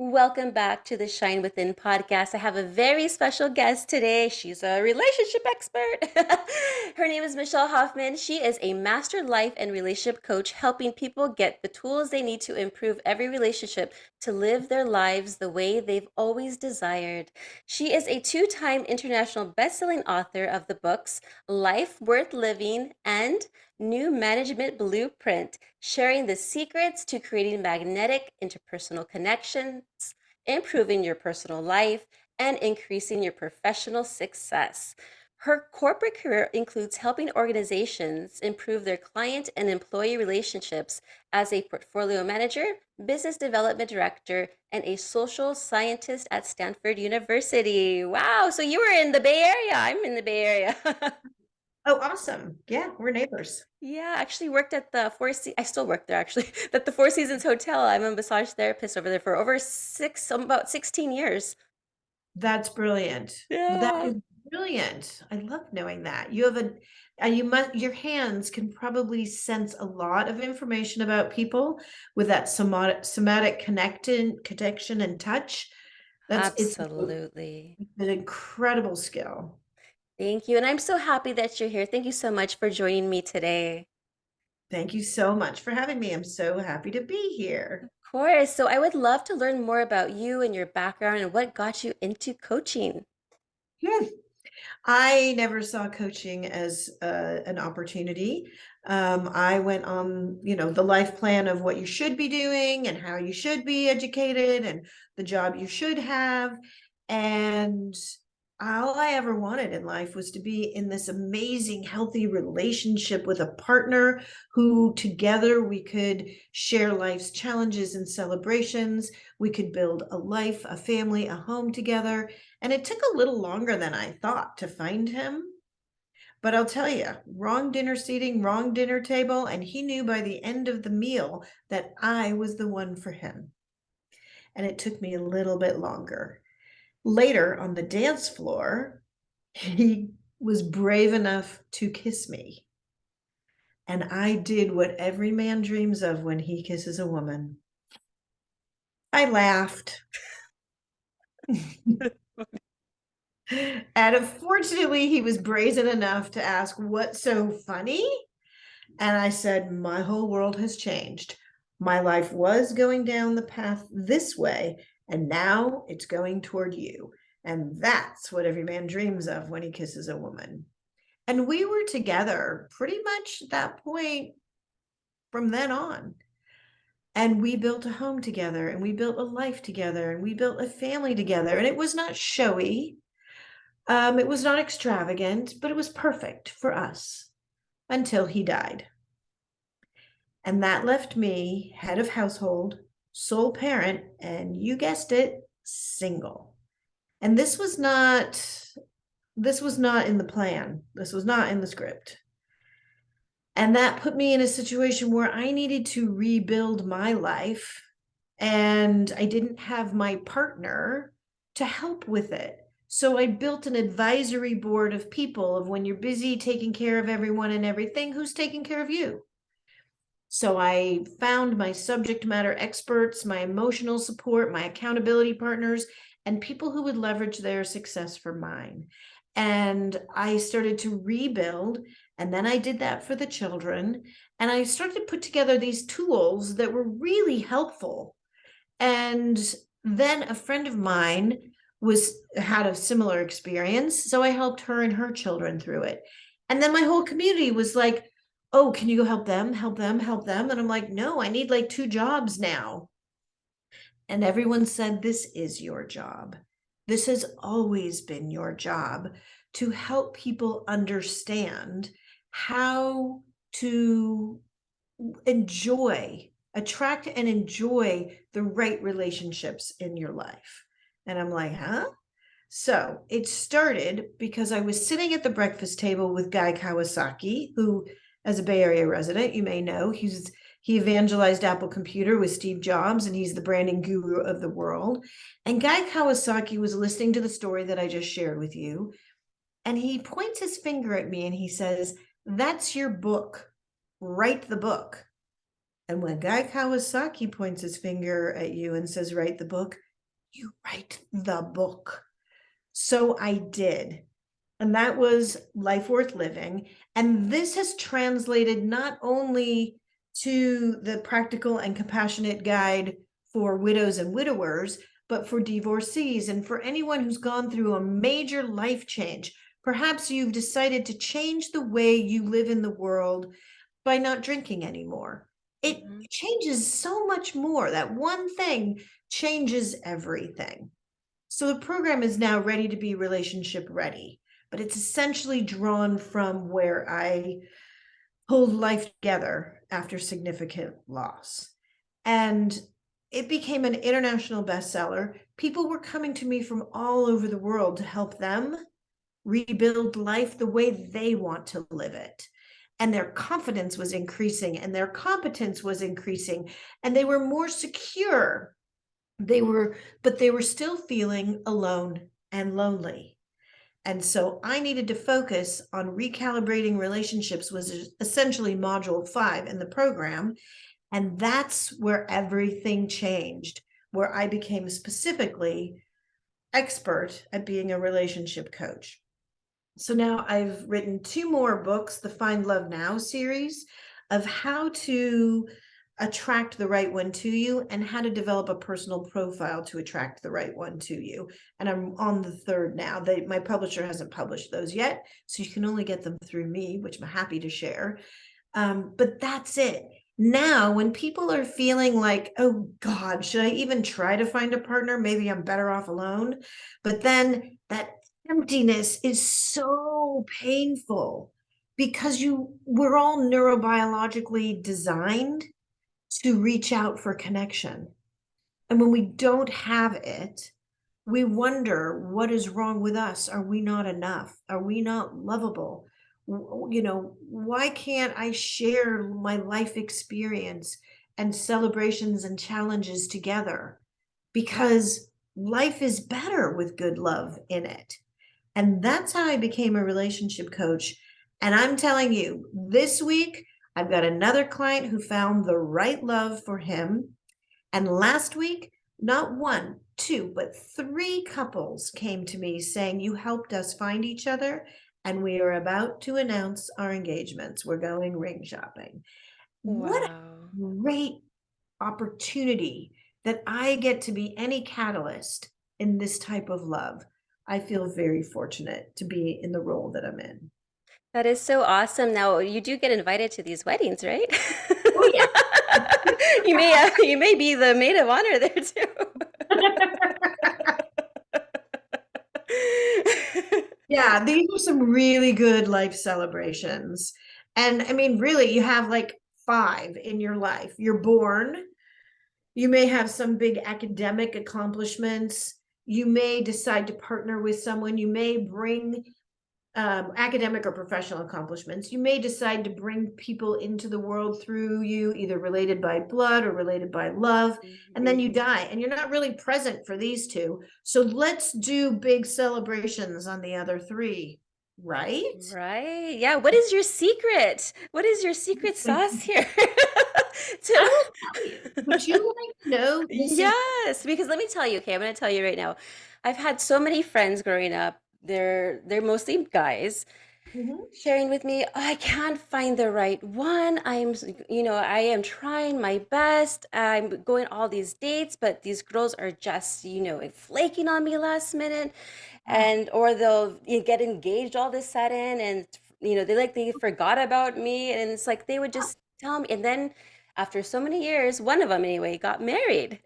Welcome back to the Shine Within podcast. I have a very special guest today. She's a relationship expert. Her name is Michelle Hoffmann. She is a master life and relationship coach, helping people get the tools they need to improve every relationship to live their lives the way they've always desired. She is a two-time international best-selling author of the books Life Worth Living and New Management Blueprint, sharing the secrets to creating magnetic interpersonal connections, improving your personal life, and increasing your professional success. Her corporate career includes helping organizations improve their client and employee relationships as a portfolio manager, business development director, and a social scientist at Stanford University. Wow, so you were in the Bay Area. I'm in the Bay Area. Oh, awesome. Yeah, we're neighbors. Yeah, I actually worked at the I still work there actually, at the Four Seasons Hotel. I'm a massage therapist over there for about 16 years. That's brilliant. That Yeah. is brilliant. I love knowing that. You have you must, your hands can probably sense a lot of information about people with that somatic connection and touch. It's Absolutely. an incredible skill. Thank you. And I'm so happy that you're here. Thank you so much for joining me today. Thank you so much for having me. I'm so happy to be Of here. course. So I would love to learn more about you and your background and what got you into coaching. Hmm. I never saw coaching as an opportunity. I went on, the life plan of what you should be doing and how you should be educated and the job you should have. And all I ever wanted in life was to be in this amazing, healthy relationship with a partner who together we could share life's challenges and celebrations. We could build a life, a family, a home together. And it took a little longer than I thought to find him. But I'll tell you, wrong dinner seating, wrong dinner table. And he knew by the end of the meal that I was the one for him. And it took me a little bit longer. Later on the dance floor, he was brave enough to kiss me. And I did what every man dreams of when he kisses a woman. I laughed. And unfortunately, he was brazen enough to ask, "What's so funny?" And I said, "My whole world has changed. My life was going down the path this way, and now it's going toward you. And that's what every man dreams of when he kisses a woman." And we were together pretty much at that point from then on. And we built a home together, and we built a life together, and we built a family together. And it was not showy. It was not extravagant, but it was perfect for us until he died. And that left me head of household, sole parent, and you guessed it, single. And this was not in the plan. This was not in the script. And that put me in a situation where I needed to rebuild my life, and I didn't have my partner to help with it. So I built an advisory board of people of when you're busy taking care of everyone and everything, who's taking care of you? So I found my subject matter experts, my emotional support, my accountability partners, and people who would leverage their success for mine. And I started to rebuild. And then I did that for the children. And I started to put together these tools that were really helpful. And then a friend of mine had a similar experience. So I helped her and her children through it. And then my whole community was like, "Oh, can you go help them, help them, help them?" And I'm like, "No, I need like two jobs now." And everyone said, "This is your job. This has always been your job to help people understand how to attract and enjoy the right relationships in your life." And I'm like, "Huh?" So it started because I was sitting at the breakfast table with Guy Kawasaki, who, as a Bay Area resident, you may know, he evangelized Apple Computer with Steve Jobs, and he's the branding guru of the world. And Guy Kawasaki was listening to the story that I just shared with you, and he points his finger at me and he says, "That's your book. Write the book." And when Guy Kawasaki points his finger at you and says, "Write the book," you write the book. So I did. And that was Life Worth Living. And this has translated not only to the practical and compassionate guide for widows and widowers, but for divorcees and for anyone who's gone through a major life change. Perhaps you've decided to change the way you live in the world by not drinking anymore. It Mhm. changes so much more. That one thing changes everything. So the program is now ready to be relationship ready, but it's essentially drawn from where I hold life together after significant loss. And it became an international bestseller. People were coming to me from all over the world to help them rebuild life the way they want to live it. And their confidence was increasing and their competence was increasing, and they were more secure. But they were still feeling alone and lonely. And so I needed to focus on recalibrating relationships, was essentially module 5 in the program. And that's where everything changed, where I became specifically expert at being a relationship coach. So now I've written 2 more books, the Find Love Now series, of how to attract the right one to you and how to develop a personal profile to attract the right one to you. And I'm on the 3rd now. My publisher hasn't published those yet, so you can only get them through me, which I'm happy to share. But that's it. Now, when people are feeling like, oh God, should I even try to find a partner? Maybe I'm better off alone. But then that emptiness is so painful because we're all neurobiologically designed to reach out for connection. And when we don't have it, we wonder what is wrong with us. Are we not enough? Are we not lovable? Why can't I share my life experience and celebrations and challenges together? Because life is better with good love in it. And that's how I became a relationship coach. And I'm telling you, this week, I've got another client who found the right love for him. And last week, not one, two, but 3 couples came to me saying, you helped us find each other, and we are about to announce our engagements. We're going ring shopping. What Wow. a great opportunity that I get to be any catalyst in this type of love. I feel very fortunate to be in the role that I'm in. That is so awesome. Now, you do get invited to these weddings, right? Oh, yeah. You may be the maid of honor there too. Yeah, these are some really good life celebrations. And I mean, really, you have like 5 in your life. You're born, you may have some big academic accomplishments. You may decide to partner with someone. You may bring academic or professional accomplishments. You may decide to bring people into the world through you, either related by blood or related by love, and then Mhm. you die, and you're not really present for these 2. So let's do big celebrations on the other 3, right? Right. Yeah. What is your secret? What is your secret sauce here? I To will tell you. Would you like to know? This is. Yes, because let me tell you, okay, I'm gonna tell you right now. I've had so many friends growing up. They're mostly guys Mhm. sharing with me, "Oh, I can't find the right one. I am trying my best. I'm going all these dates, but these girls are just, flaking on me last minute, Oh, and or they'll get engaged all of a sudden, and they forgot about me, and it's like they would just tell me, and then after so many years, one of them anyway got married."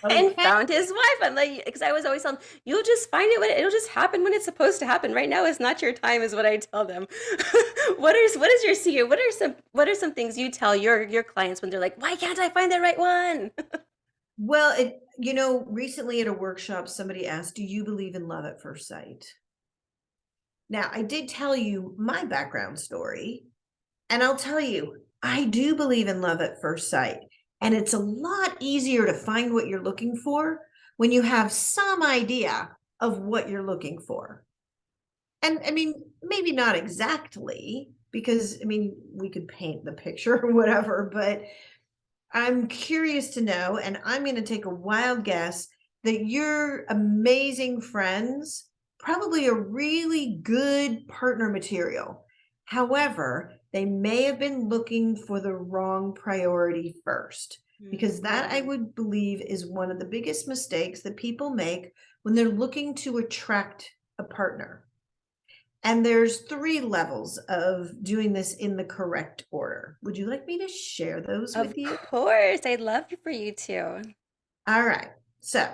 And okay. found his wife. I'm like, because I was always telling them, you'll just find it when it'll just happen when it's supposed to happen. Right now is not your time, is what I tell them. What is your secret? What are some things you tell your clients when they're like, why can't I find the right one? Well, recently at a workshop, somebody asked, do you believe in love at first sight? Now, I did tell you my background story, and I'll tell you, I do believe in love at first sight. And it's a lot easier to find what you're looking for when you have some idea of what you're looking for. And I mean, maybe not exactly, because I mean, we could paint the picture or whatever, but I'm curious to know, and I'm going to take a wild guess that your amazing friends probably are really good partner material. However, they may have been looking for the wrong priority first, because that I Mm. would believe is one of the biggest mistakes that people make when they're looking to attract a partner. And there's 3 levels of doing this in the correct order. Would you like me to share those Of with you? course, I'd love for you to. All right. So,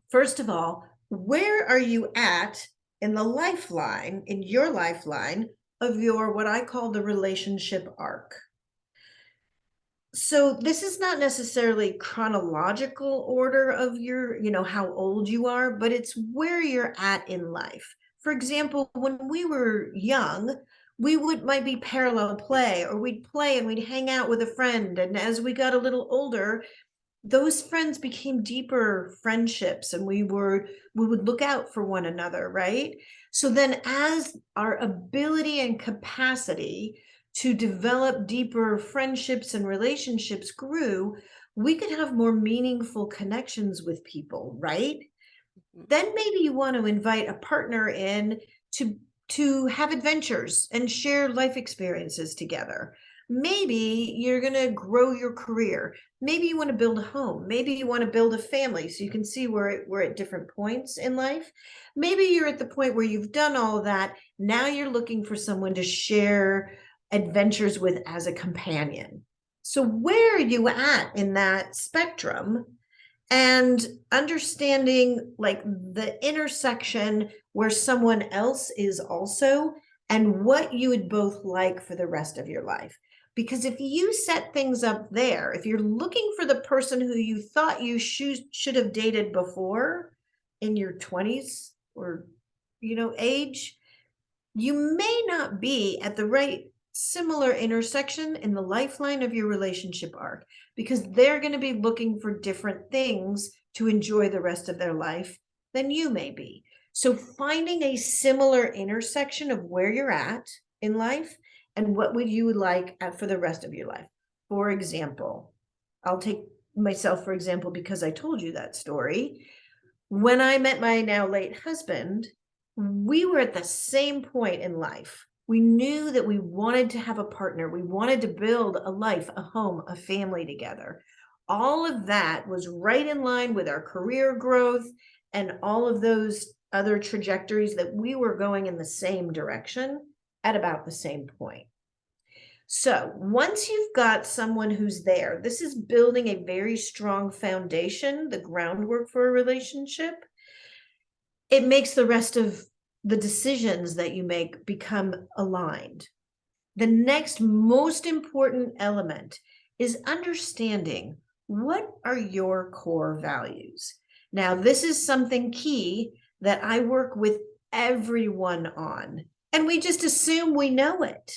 first of all, where are you at in the lifeline, in your lifeline of your what I call the relationship arc? So this is not necessarily chronological order of your, how old you are, but it's where you're at in life. For example, when we were young, we would might be parallel play, or we'd play and we'd hang out with a friend. And as we got a little older, those friends became deeper friendships, and we would look out for one another, right? So then as our ability and capacity to develop deeper friendships and relationships grew, we could have more meaningful connections with people, right? Mhm. Then maybe you want to invite a partner in to have adventures and share life experiences together. Maybe you're going to grow your career. Maybe you want to build a home. Maybe you want to build a family, so you can see where we're at different points in life. Maybe you're at the point where you've done all of that. Now you're looking for someone to share adventures with as a companion. So where are you at in that spectrum? And understanding like the intersection where someone else is also, and what you would both like for the rest of your life. Because if you set things up there, if you're looking for the person who you thought you should have dated before in your 20s, or age, you may not be at the right similar intersection in the lifeline of your relationship arc, because they're going to be looking for different things to enjoy the rest of their life than you may be. So finding a similar intersection of where you're at in life and what would you like for the rest of your life. For example, I'll take myself for example because I told you that story. When I met my now late husband, we were at the same point in life. We knew that we wanted to have a partner. We wanted to build a life, a home, a family together. All of that was right in line with our career growth and all of those other trajectories, that we were going in the same direction at about the same point. So once you've got someone who's there, this is building a very strong foundation, the groundwork for a relationship. It makes the rest of the decisions that you make become aligned. The next most important element is understanding, what are your core values? Now, this is something key that I work with everyone on, and we just assume we know it.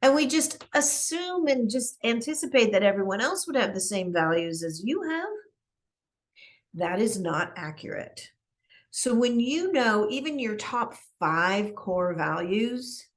And we just assume and just anticipate that everyone else would have the same values as you have. That is not accurate. So when you know even your top 5 core values,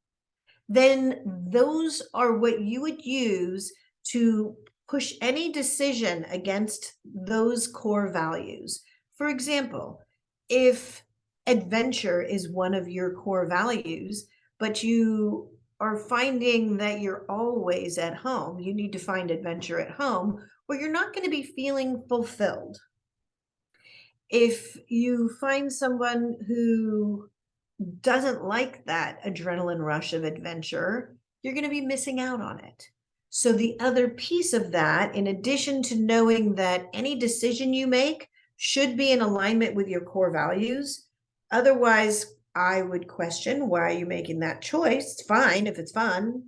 then those are what you would use to push any decision against those core values. For example, if adventure is one of your core values, but you are finding that you're always at home, you need to find adventure at home, or you're not going to be feeling fulfilled. If you find someone who doesn't like that adrenaline rush of adventure, you're going to be missing out on it. So, the other piece of that, in addition to knowing that any decision you make should be in alignment with your core values, otherwise, I would question, why are you making that choice? It's fine if it's fun,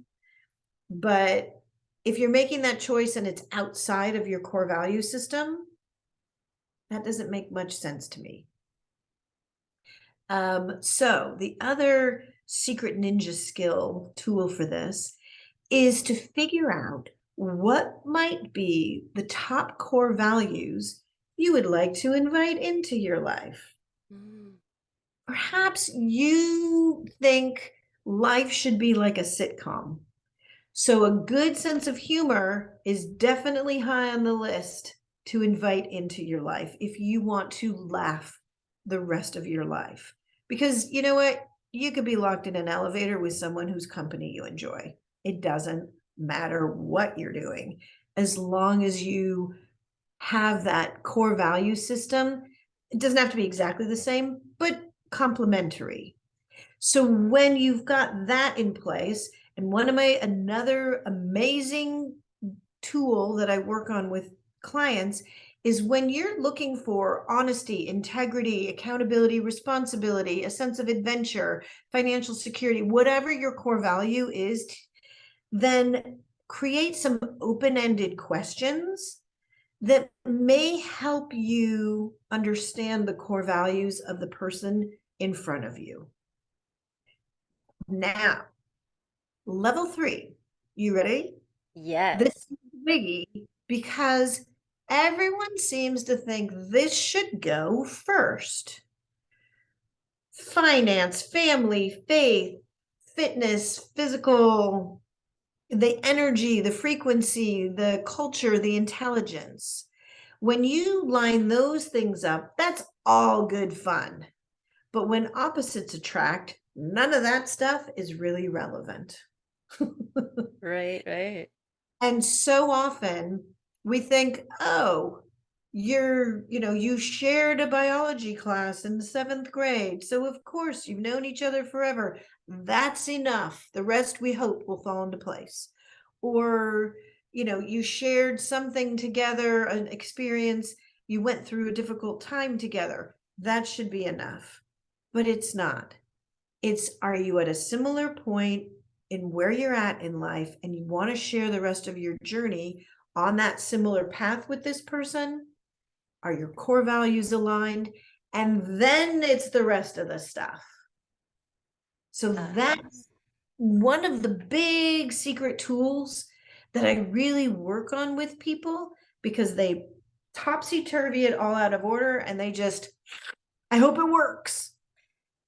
but if you're making that choice and it's outside of your core value system, that doesn't make much sense to me. So the other secret ninja skill tool for this is to figure out what might be the top core values you would like to invite into your life. Mm. Perhaps you think life should be like a sitcom. So a good sense of humor is definitely high on the list to invite into your life if you want to laugh the rest of your life. Because you know what? You could be locked in an elevator with someone whose company you enjoy. It doesn't matter what you're doing, as long as you have that core value system. It doesn't have to be exactly the same, but complementary. So when you've got that in place, and another amazing tool that I work on with clients is when you're looking for honesty, integrity, accountability, responsibility, a sense of adventure, financial security, whatever your core value is, then create some open-ended questions that may help you understand the core values of the person in front of you. Now, level 3, you ready? This Yes. is biggie because everyone seems to think this should go first. Finance, family, faith, fitness, physical, the energy, the frequency, the culture, the intelligence. When you line those things up, that's all good fun. But when opposites attract, none of that stuff is really relevant. Right, right. And so often we think, oh, you shared a biology class in the 7th grade. So of course you've known each other forever. That's enough. The rest we hope will fall into place. Or, you shared something together, an experience, you went through a difficult time together. That should be enough. But it's not. It's, are you at a similar point in where you're at in life and you want to share the rest of your journey on that similar path with this person? Are your core values aligned? And then it's the rest of the stuff. So that's Yes. one of the big secret tools that I really work on with people, because they topsy-turvy it all out of order and I hope it works.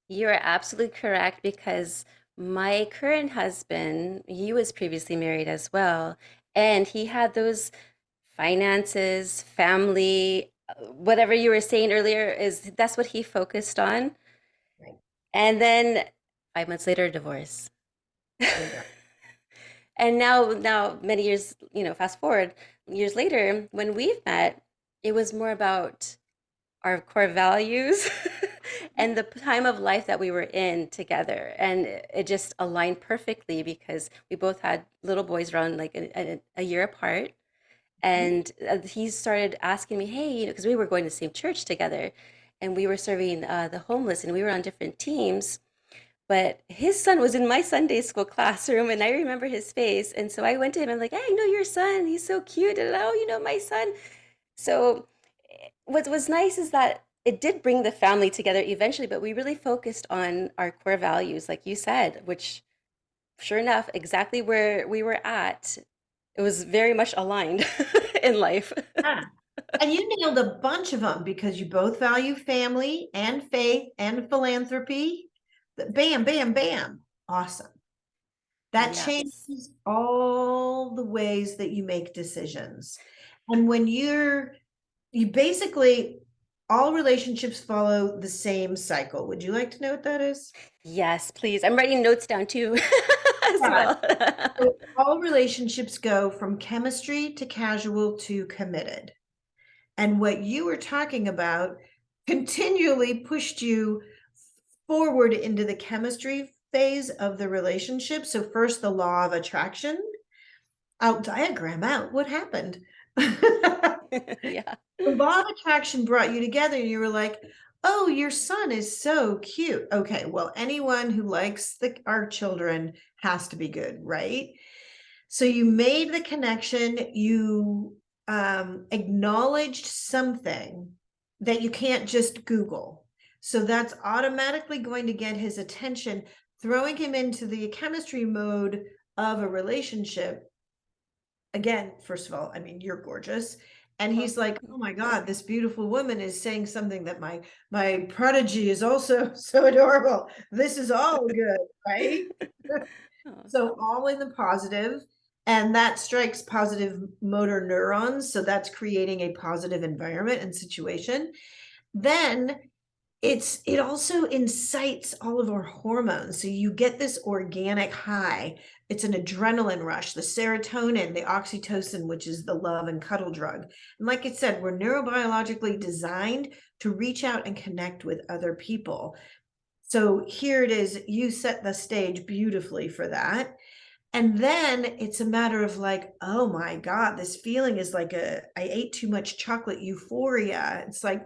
You are absolutely correct because my current husband, he was previously married as well, and he had those finances, family, whatever you were saying earlier is that's what he focused on. Right. And then 5 months later, divorce. There you go. And now many years, fast forward years later, when we've met, it was more about our core values and the time of life that we were in together. And it just aligned perfectly because we both had little boys around like a year apart. And he started asking me, hey, because we were going to the same church together and we were serving the homeless and we were on different teams. But his son was in my Sunday school classroom and I remember his face. And so I went to him and like, hey, I know your son. He's so cute. And oh, my son. So what was nice is that it did bring the family together eventually, but we really focused on our core values, like you said, which sure enough, exactly where we were at, it was very much aligned in life. Yeah. And you nailed a bunch of them because you both value family and faith and philanthropy. Bam, bam, bam. Awesome. That Yes. changes all the ways that you make decisions. And when you basically, all relationships follow the same cycle. Would you like to know what that is? Yes, please. I'm writing notes down too as Yeah. well. So all relationships go from chemistry to casual to committed. And what you were talking about continually pushed you forward into the chemistry phase of the relationship. So first the law of attraction. I'll diagram out what happened. The Yeah. law of attraction brought you together and you were like, oh, your son is so cute. Okay, well, anyone who likes our children has to be good, right? So you made the connection, you acknowledged something that you can't just Google. So that's automatically going to get his attention, throwing him into the chemistry mode of a relationship. Again, first of all, I mean, you're gorgeous. And he's like, oh my God, this beautiful woman is saying something that my prodigy is also so adorable. This is all good, right? Oh, So all in the positive. And that strikes positive motor neurons. So that's creating a positive environment and situation. Then it also incites all of our hormones. So you get this organic high. It's an adrenaline rush, the serotonin, the oxytocin, which is the love and cuddle drug. And like I said, we're neurobiologically designed to reach out and connect with other people. So here it is. You set the stage beautifully for that. And then it's a matter of like, oh my God, this feeling is like I ate too much chocolate euphoria. It's like,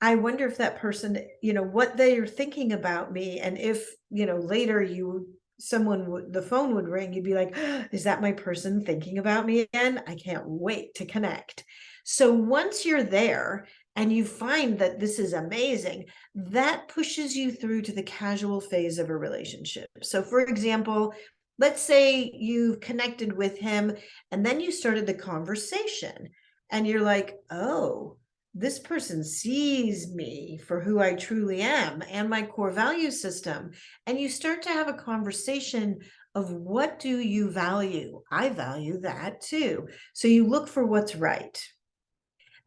I wonder if that person, what they are thinking about me. And if, later the phone would ring, you'd be like, is that my person thinking about me again? I can't wait to connect. So once you're there and you find that this is amazing, that pushes you through to the casual phase of a relationship. So for example, let's say you've connected with him and then you started the conversation and you're like, oh, this person sees me for who I truly am and my core value system. And you start to have a conversation of what do you value? I value that too. So you look for what's right.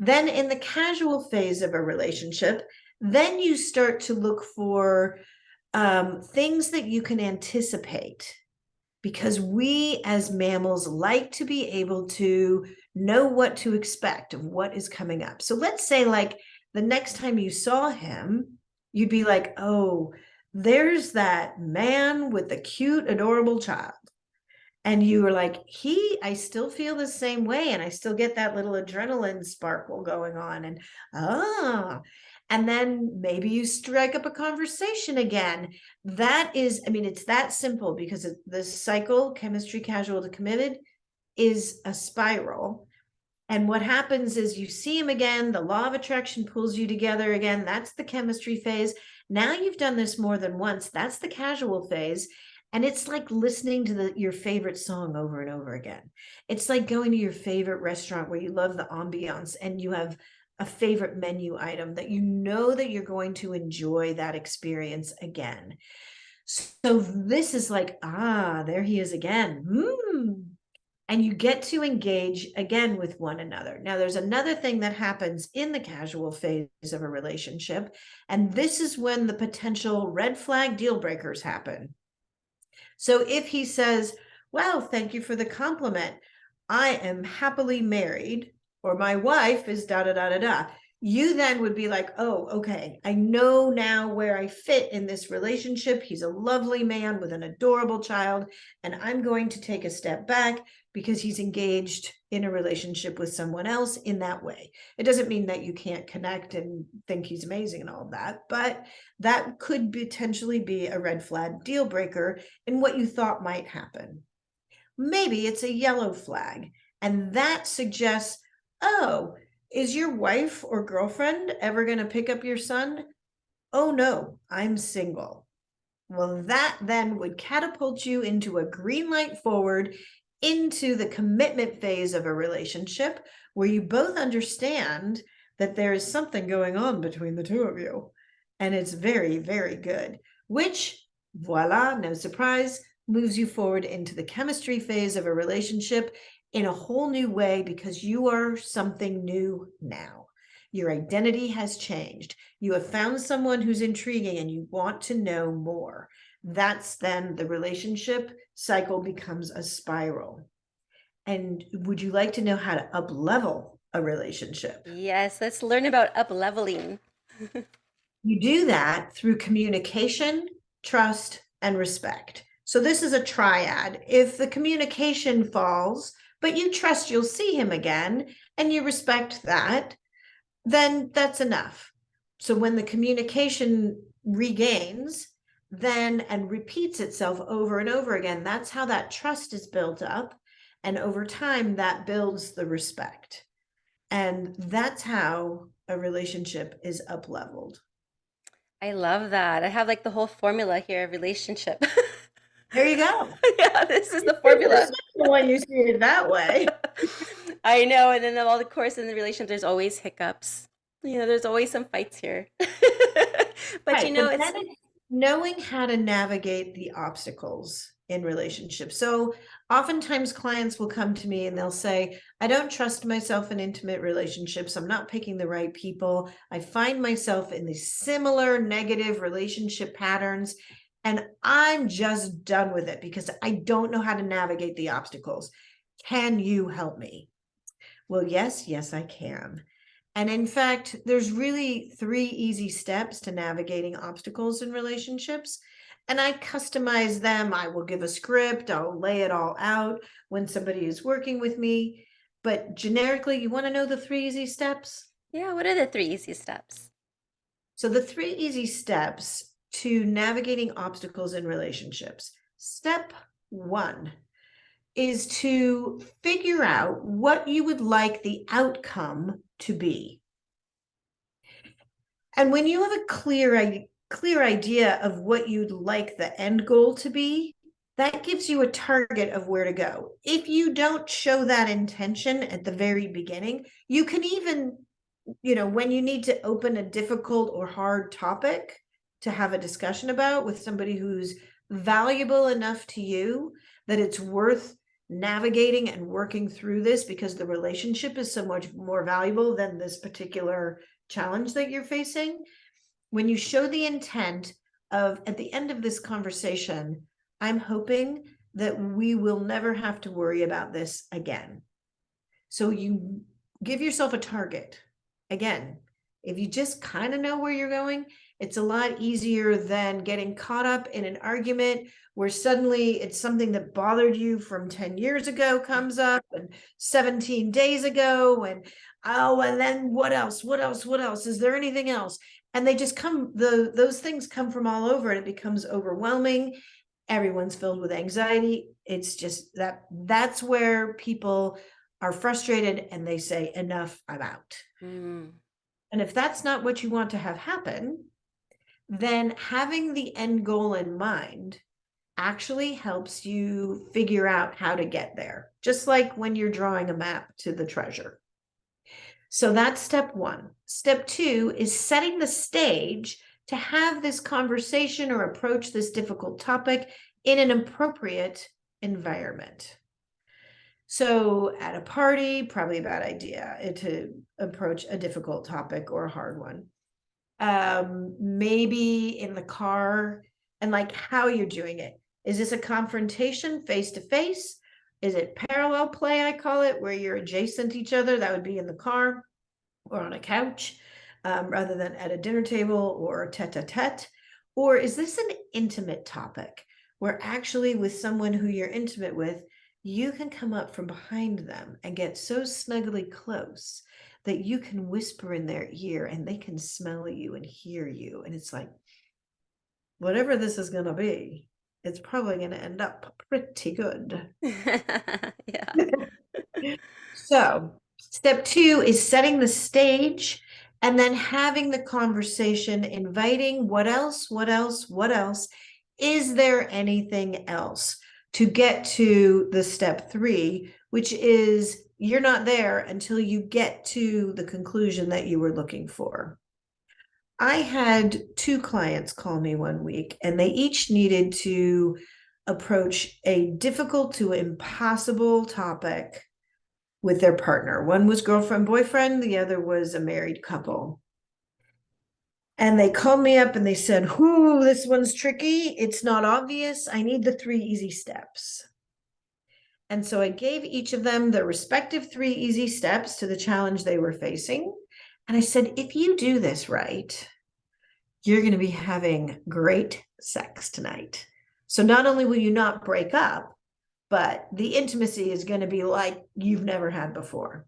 Then in the casual phase of a relationship, then you start to look for things that you can anticipate, because we as mammals like to be able to know what to expect of what is coming up. So let's say like the next time you saw him, you'd be like, oh, there's that man with the cute, adorable child. And you were like, I still feel the same way. And I still get that little adrenaline sparkle going on. And then maybe you strike up a conversation again. That is, I mean, it's that simple, because the cycle, chemistry, casual to committed, is a spiral. And what happens is you see him again, the law of attraction pulls you together again. That's the chemistry phase. Now you've done this more than once. That's the casual phase. And it's like listening to your favorite song over and over again. It's like going to your favorite restaurant where you love the ambiance and you have a favorite menu item that you know that you're going to enjoy that experience again. So this is like, there he is again. And you get to engage again with one another. Now, there's another thing that happens in the casual phase of a relationship, and this is when the potential red flag deal breakers happen. So if he says, wow, thank you for the compliment, I am happily married, or my wife is da da da da da, you then would be like, oh, okay, I know now where I fit in this relationship. He's a lovely man with an adorable child, and I'm going to take a step back because he's engaged in a relationship with someone else in that way. It doesn't mean that you can't connect and think he's amazing and all of that, but that could potentially be a red flag deal breaker in what you thought might happen. Maybe it's a yellow flag, and that suggests, oh, is your wife or girlfriend ever going to pick up your son? Oh no, I'm single. Well, that then would catapult you into a green light forward into the commitment phase of a relationship where you both understand that there is something going on between the two of you. And it's very, very good, which, voila, no surprise, moves you forward into the chemistry phase of a relationship in a whole new way, because you are something new now. Your identity has changed. You have found someone who's intriguing and you want to know more. That's then the relationship cycle becomes a spiral. And would you like to know how to up level a relationship? Yes, let's learn about up leveling. You do that through communication, trust, and respect. So this is a triad. If the communication falls, but you trust you'll see him again and you respect that, then that's enough. So when the communication regains then and repeats itself over and over again, that's how that trust is built up. And over time, that builds the respect. And that's how a relationship is up leveled. I love that. I have like the whole formula here of relationship. There you go. Yeah, this is the Super formula. simple when you see it that way. I know. And then all the course in the relationship, there's always hiccups. There's always some fights here. But Right. But it's then it's knowing how to navigate the obstacles in relationships. So oftentimes clients will come to me and they'll say, I don't trust myself in intimate relationships. I'm not picking the right people. I find myself in these similar negative relationship patterns, and I'm just done with it because I don't know how to navigate the obstacles. Can you help me? Well, yes, I can. And in fact, there's really 3 easy steps to navigating obstacles in relationships. And I customize them. I will give a script, I'll lay it all out when somebody is working with me. But generically, you want to know the 3 easy steps? Yeah, what are the 3 easy steps? So, the 3 easy steps to navigating obstacles in relationships. Step 1 is to figure out what you would like the outcome to be. And when you have a clear idea of what you'd like the end goal to be, that gives you a target of where to go. If you don't show that intention at the very beginning, you can even, when you need to open a difficult or hard topic to have a discussion about with somebody who's valuable enough to you that it's worth navigating and working through this, because the relationship is so much more valuable than this particular challenge that you're facing. When you show the intent of, at the end of this conversation, I'm hoping that we will never have to worry about this again. So you give yourself a target. Again, if you just kind of know where you're going, it's a lot easier than getting caught up in an argument where suddenly it's something that bothered you from 10 years ago comes up, and 17 days ago, and and then what else? Is there anything else? And they just come, those things come from all over, and it becomes overwhelming. Everyone's filled with anxiety. It's just that's where people are frustrated and they say, enough, I'm out. Mm. And if that's not what you want to have happen, then having the end goal in mind actually helps you figure out how to get there, just like when you're drawing a map to the treasure. So that's step 1. Step 2 is setting the stage to have this conversation or approach this difficult topic in an appropriate environment. So at a party, probably a bad idea to approach a difficult topic or a hard one. Maybe in the car, and like how you're doing it. Is this a confrontation face to face? Is it parallel play, I call it, where you're adjacent to each other? That would be in the car or on a couch, rather than at a dinner table or tete-a-tete. Or is this an intimate topic where actually with someone who you're intimate with, you can come up from behind them and get so snugly close that you can whisper in their ear and they can smell you and hear you. And it's like, whatever this is going to be, it's probably going to end up pretty good. Yeah. So, step 2 is setting the stage and then having the conversation, inviting what else? Is there anything else? To get to the step 3, which is you're not there until you get to the conclusion that you were looking for. I had 2 clients call me one week, and they each needed to approach a difficult to impossible topic with their partner. One was girlfriend, boyfriend, the other was a married couple. And they called me up and they said, "Whoo, this one's tricky. It's not obvious. I need the 3 easy steps." And so I gave each of them their respective 3 easy steps to the challenge they were facing. And I said, if you do this right, you're going to be having great sex tonight. So not only will you not break up, but the intimacy is going to be like you've never had before.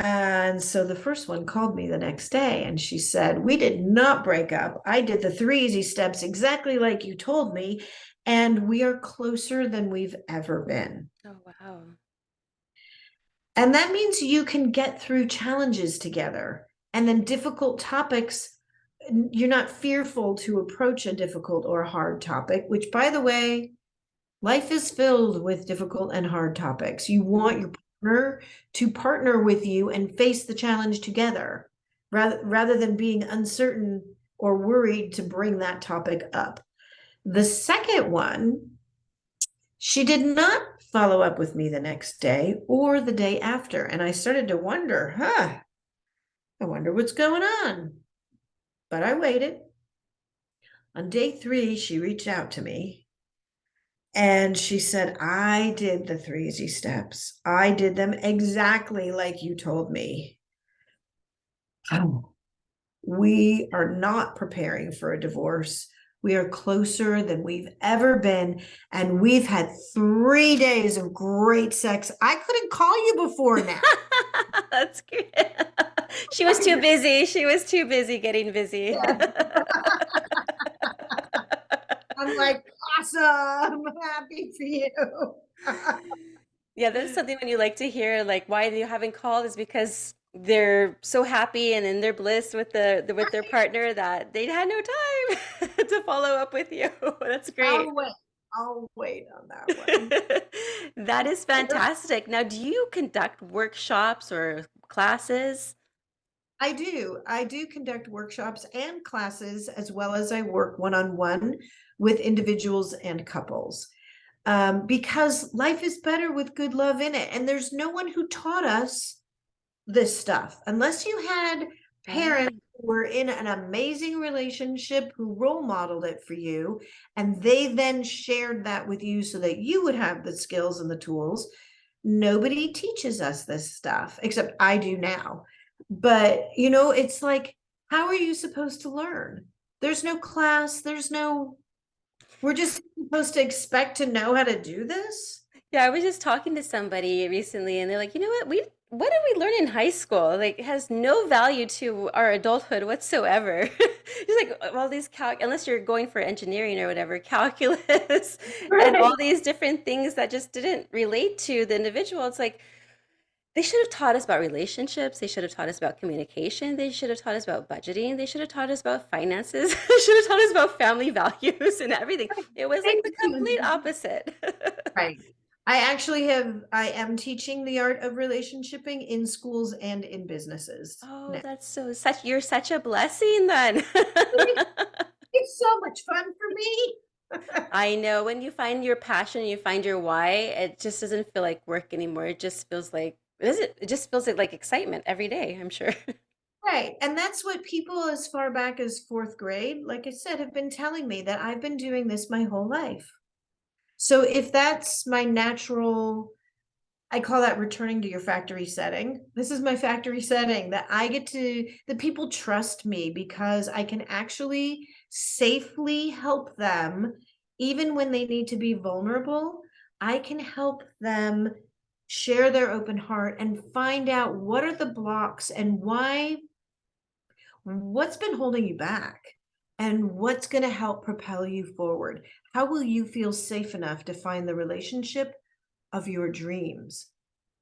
And so the first one called me the next day and she said, we did not break up. I did the 3 easy steps exactly like you told me, and we are closer than we've ever been. Oh, wow. And that means you can get through challenges together, and then difficult topics. You're not fearful to approach a difficult or hard topic, which, by the way, life is filled with difficult and hard topics. You want your partner to partner with you and face the challenge together, rather than being uncertain or worried to bring that topic up. The second one She did not follow up with me the next day or the day after. And I started to wonder, I wonder what's going on. But I waited. On day 3, she reached out to me and she said, I did the 3 easy steps. I did them exactly like you told me. Oh. We are not preparing for a divorce. We are closer than we've ever been. And we've had 3 days of great sex. I couldn't call you before now. That's great. She was too busy. She was too busy getting busy. Yeah. I'm like, awesome. Happy for you. Yeah, that's something when you like to hear, like why you haven't called is because they're so happy and in their bliss with with their partner that they had no time to follow up with you. That's great. I'll wait. I'll wait on that one. That is fantastic. Now, do you conduct workshops or classes? I do. I do conduct workshops and classes as well as I work one-on-one with individuals and couples. Because life is better with good love in it. And there's no one who taught us this stuff unless you had Right. parents who were in an amazing relationship who role modeled it for you, and they then shared that with you so that you would have the skills and the tools. Nobody teaches us this stuff except I do now. But it's like, how are you supposed to learn? There's no class, we're just supposed to expect to know how to do this. Yeah, I was just talking to somebody recently and they're like, you know what did we learn in high school? Like it has no value to our adulthood whatsoever. Just like all these unless you're going for engineering or whatever, calculus and Right. all these different things that just didn't relate to the individual. It's like they should have taught us about relationships. They should have taught us about communication. They should have taught us about budgeting. They should have taught us about finances. They should have taught us about family values and everything. It was like Thank the complete you. opposite. Right. I am teaching the art of relationshiping in schools and in businesses Oh, now. that's you're such a blessing then. It's so much fun for me. I know when you find your passion, you find your why, it just doesn't feel like work anymore. It just feels like it just feels like excitement every day, I'm sure. Right. And that's what people as far back as 4th grade, like I said, have been telling me that I've been doing this my whole life. So if that's my natural, I call that returning to your factory setting. This is my factory setting that that people trust me because I can actually safely help them, even when they need to be vulnerable. I can help them share their open heart and find out what are the blocks and what's been holding you back and what's going to help propel you forward. How will you feel safe enough to find the relationship of your dreams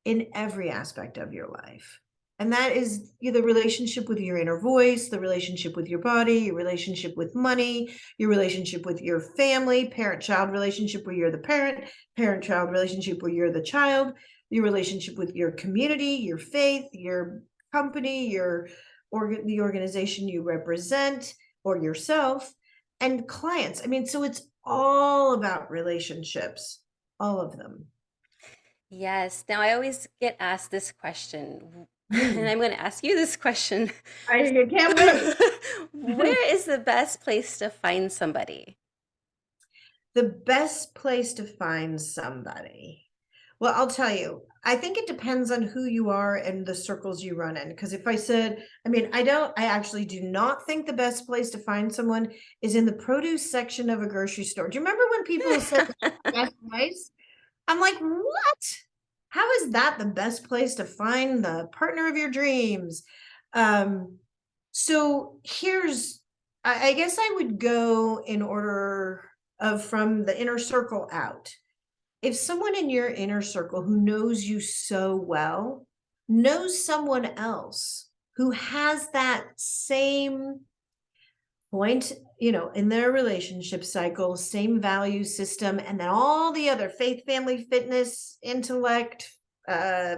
in every aspect of your life? And that is the relationship with your inner voice, the relationship with your body, your relationship with money, your relationship with your family, parent-child relationship where you're the parent, parent-child relationship where you're the child, your relationship with your community, your faith, your company, the organization you represent, or yourself, and clients. I mean, so it's all about relationships, all of them. Yes. Now I always get asked this question, and Mm. I'm going to ask you this question. I can't wait. Where is the best place to find somebody? The best place to find somebody. Well, I'll tell you, I think it depends on who you are and the circles you run in. Because if I said, I actually do not think the best place to find someone is in the produce section of a grocery store. Do you remember when people said best place? I'm like, what? How is that the best place to find the partner of your dreams? Um, so I guess I would go in order of from the inner circle out. If someone in your inner circle who knows you so well knows someone else who has that same point, in their relationship cycle, same value system, and then all the other faith, family, fitness, intellect,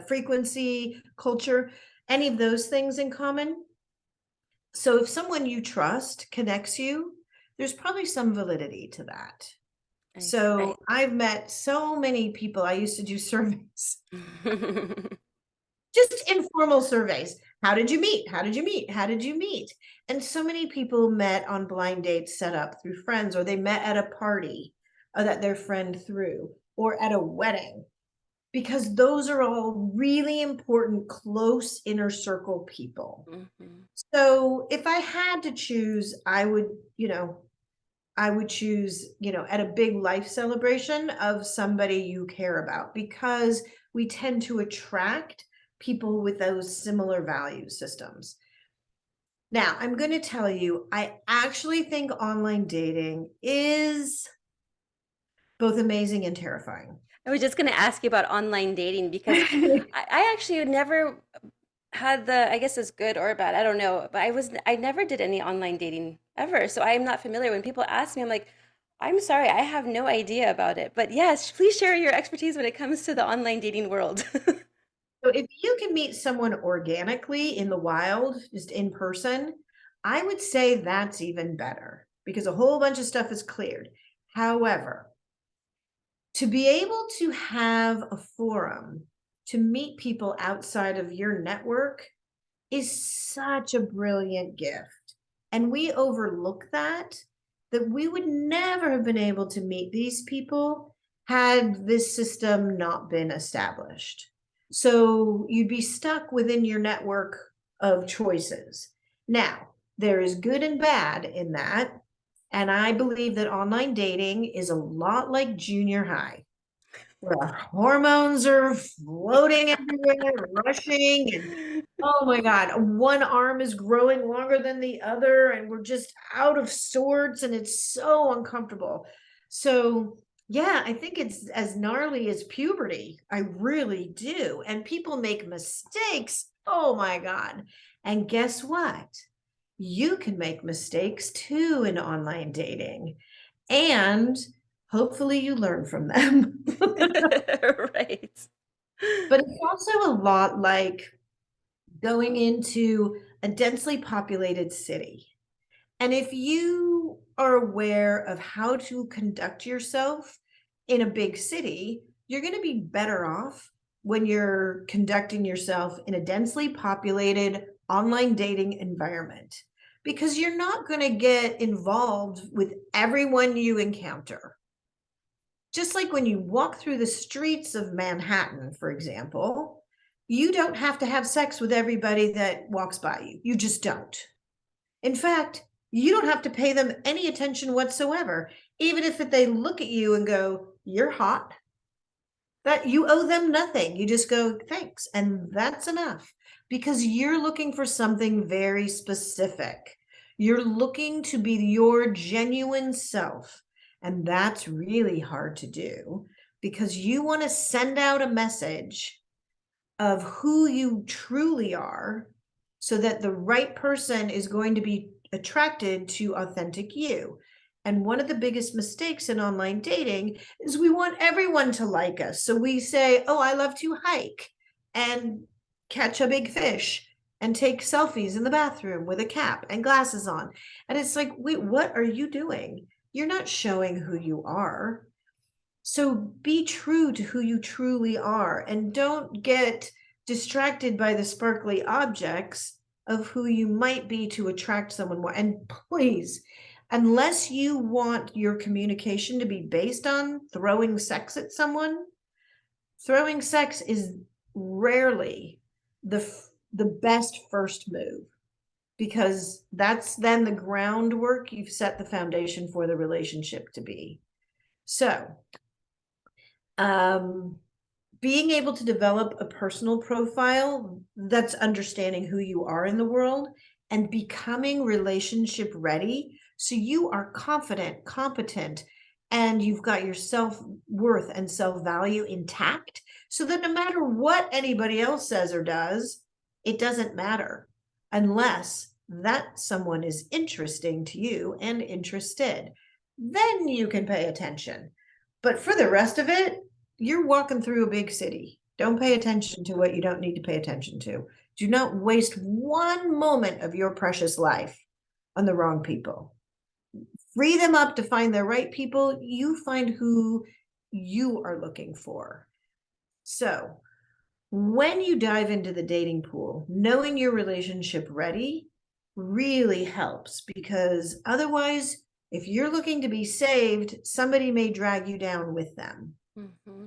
frequency, culture, any of those things in common. So if someone you trust connects you, there's probably some validity to that. I see. So I've met so many people. I used to do surveys, just informal surveys. How did you meet? How did you meet? How did you meet? And so many people met on blind dates set up through friends, or they met at a party that their friend threw, or at a wedding, because those are all really important, close inner circle people. Mhm. So if I had to choose, I would choose, at a big life celebration of somebody you care about, because we tend to attract people with those similar value systems. Now, I'm going to tell you, I actually think online dating is both amazing and terrifying. I was just going to ask you about online dating because I actually never had the, I guess it's good or bad, I don't know, but I never did any online dating ever. So I'm not familiar. When people ask me, I'm like, I'm sorry, I have no idea about it. But yes, please share your expertise when it comes to the online dating world. So if you can meet someone organically in the wild, just in person, I would say that's even better because a whole bunch of stuff is cleared. However, to be able to have a forum to meet people outside of your network is such a brilliant gift. And we overlook that we would never have been able to meet these people had this system not been established. So you'd be stuck within your network of choices. Now, there is good and bad in that. And I believe that online dating is a lot like junior high, where our hormones are floating everywhere, rushing, and oh my God, one arm is growing longer than the other, and we're just out of sorts, and it's so uncomfortable. So, yeah, I think it's as gnarly as puberty. I really do. And people make mistakes. Oh my God. And guess what? You can make mistakes too in online dating, and hopefully you learn from them. Right. But it's also a lot like going into a densely populated city. And if you are aware of how to conduct yourself in a big city, you're going to be better off when you're conducting yourself in a densely populated online dating environment, because you're not going to get involved with everyone you encounter. Just like when you walk through the streets of Manhattan, for example, you don't have to have sex with everybody that walks by you. You just don't. In fact, you don't have to pay them any attention whatsoever, even if they look at you and go, "You're hot." That you owe them nothing. You just go, "Thanks." And that's enough, because you're looking for something very specific. You're looking to be your genuine self. And that's really hard to do, because you want to send out a message of who you truly are, so that the right person is going to be attracted to authentic you. And one of the biggest mistakes in online dating is we want everyone to like us. So we say, "Oh, I love to hike and catch a big fish and take selfies in the bathroom with a cap and glasses on." And it's like, wait, what are you doing? You're not showing who you are. So be true to who you truly are, and don't get distracted by the sparkly objects of who you might be to attract someone more. And please, unless you want your communication to be based on throwing sex at someone, throwing sex is rarely the best first move, because that's then the groundwork you've set the foundation for the relationship to be. So, um, being able to develop a personal profile that's understanding who you are in the world and becoming relationship ready, so you are confident, competent, and you've got your self-worth and self-value intact, so that no matter what anybody else says or does, it doesn't matter, unless that someone is interesting to you and interested. Then you can pay attention. But for the rest of it, you're walking through a big city. Don't pay attention to what you don't need to pay attention to. Do not waste one moment of your precious life on the wrong people. free them up to find the right people. You find who you are looking for. So when you dive into the dating pool, knowing your relationship ready really helps, because otherwise, if you're looking to be saved, somebody may drag you down with them. Mm-hmm.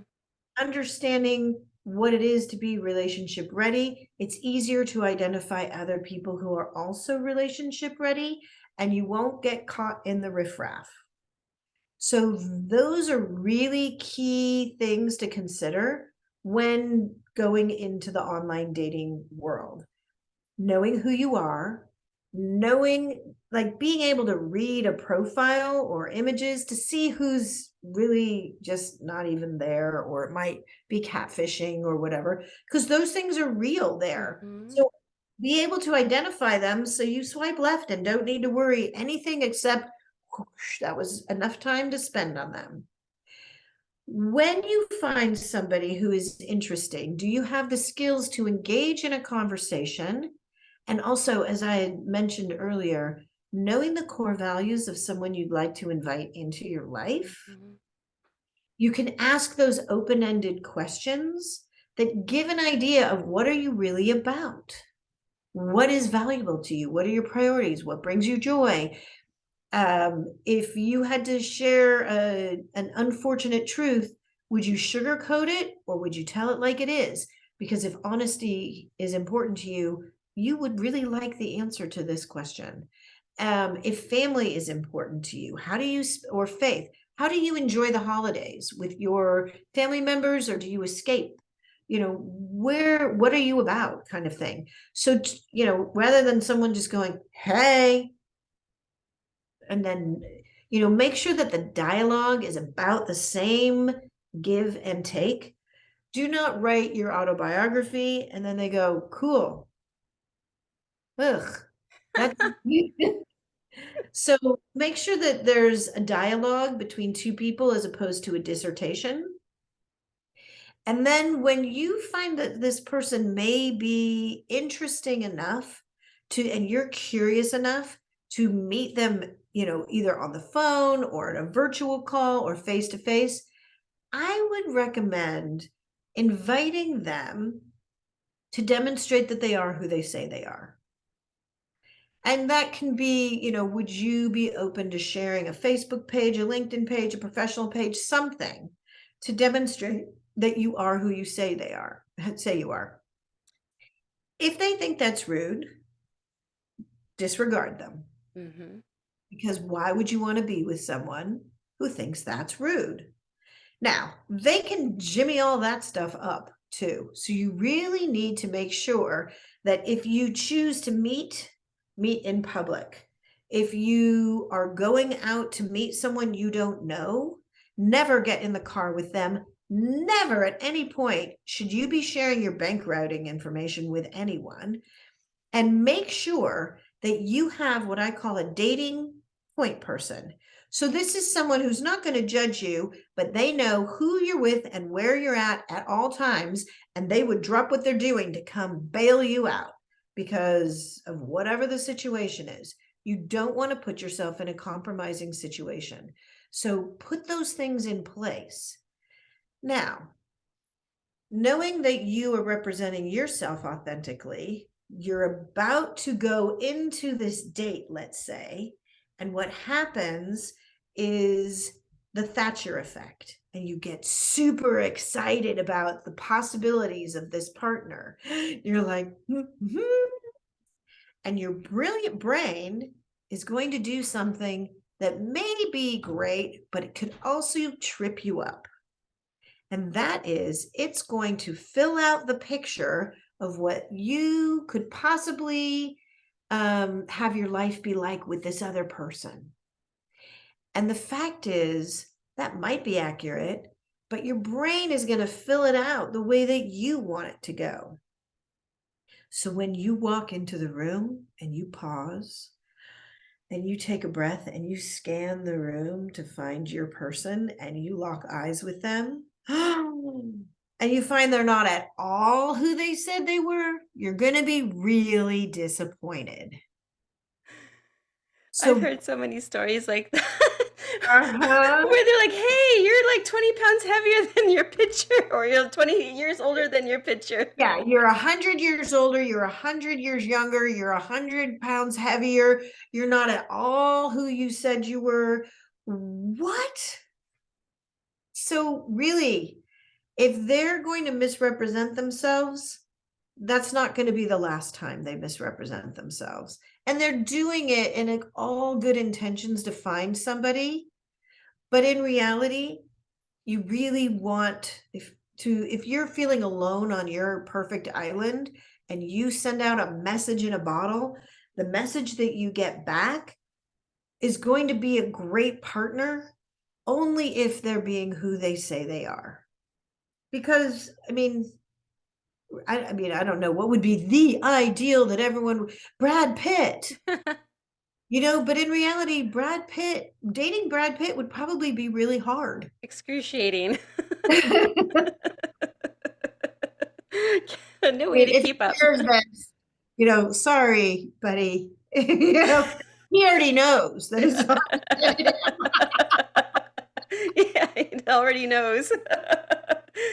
Understanding what it is to be relationship ready, it's easier to identify other people who are also relationship ready, and you won't get caught in the riffraff. So those are really key things to consider when going into the online dating world. Knowing who you are, knowing, like, being able to read a profile or images to see who's really just not even there, or it might be catfishing or whatever, because those things are real there. Mm-hmm. So be able to identify them so you swipe left and don't need to worry anything except, whoosh, that was enough time to spend on them. When you find somebody who is interesting, do you have the skills to engage in a conversation? And also, as I had mentioned earlier, knowing the core values of someone you'd like to invite into your life. Mm-hmm. You can ask those open-ended questions that give an idea of what are you really about? What is valuable to you? What are your priorities? What brings you joy? If you had to share an unfortunate truth, would you sugarcoat it or would you tell it like it is? Because if honesty is important to you, you would really like the answer to this question. If family is important to you, how do you, or faith, how do you enjoy the holidays with your family members, or do you escape? What are you about, kind of thing. So, rather than someone just going, hey, and then make sure that the dialogue is about the same give and take. Do not write your autobiography and then they go, cool. Ugh, that's so make sure that there's a dialogue between two people as opposed to a dissertation. And then when you find that this person may be interesting enough and you're curious enough to meet them, either on the phone or in a virtual call or face to face, I would recommend inviting them to demonstrate that they are who they say they are. And that can be, would you be open to sharing a Facebook page, a LinkedIn page, a professional page, something to demonstrate that you are who you say you are. If they think that's rude, disregard them. Mm-hmm. Because why would you want to be with someone who thinks that's rude? Now, they can jimmy all that stuff up too. So you really need to make sure that if you choose to meet in public. If you are going out to meet someone you don't know, never get in the car with them. Never at any point should you be sharing your bank routing information with anyone. And make sure that you have what I call a dating point person. So this is someone who's not going to judge you, but they know who you're with and where you're at all times, and they would drop what they're doing to come bail you out because of whatever the situation is. You don't want to put yourself in a compromising situation. So put those things in place. Now, knowing that you are representing yourself authentically, you're about to go into this date, let's say, and what happens is the Thatcher effect, and you get super excited about the possibilities of this partner. You're like, and your brilliant brain is going to do something that may be great, but it could also trip you up. And that is, it's going to fill out the picture of what you could possibly have your life be like with this other person. And the fact is, that might be accurate, but your brain is going to fill it out the way that you want it to go. So when you walk into the room and you pause and you take a breath and you scan the room to find your person and you lock eyes with them, and you find they're not at all who they said they were, you're going to be really disappointed. I've So, heard so many stories like that uh-huh. where they're like, "Hey, you're like 20 pounds heavier than your picture, or you're 20 years older than your picture." Yeah, you're 100 years older, you're 100 years younger, you're 100 pounds heavier, you're not at all who you said you were. What? So really, if they're going to misrepresent themselves, that's not going to be the last time they misrepresent themselves. And they're doing it in all good intentions to find somebody. But in reality, you really want if you're feeling alone on your perfect island and you send out a message in a bottle, the message that you get back is going to be a great partner only if they're being who they say they are. Because I mean, I don't know what would be the ideal that everyone Brad Pitt, but in reality, dating Brad Pitt would probably be really hard. Excruciating. I No way mean, to it keep up. appears that, sorry, buddy. He already knows that it's hard to date him. Yeah, he already knows.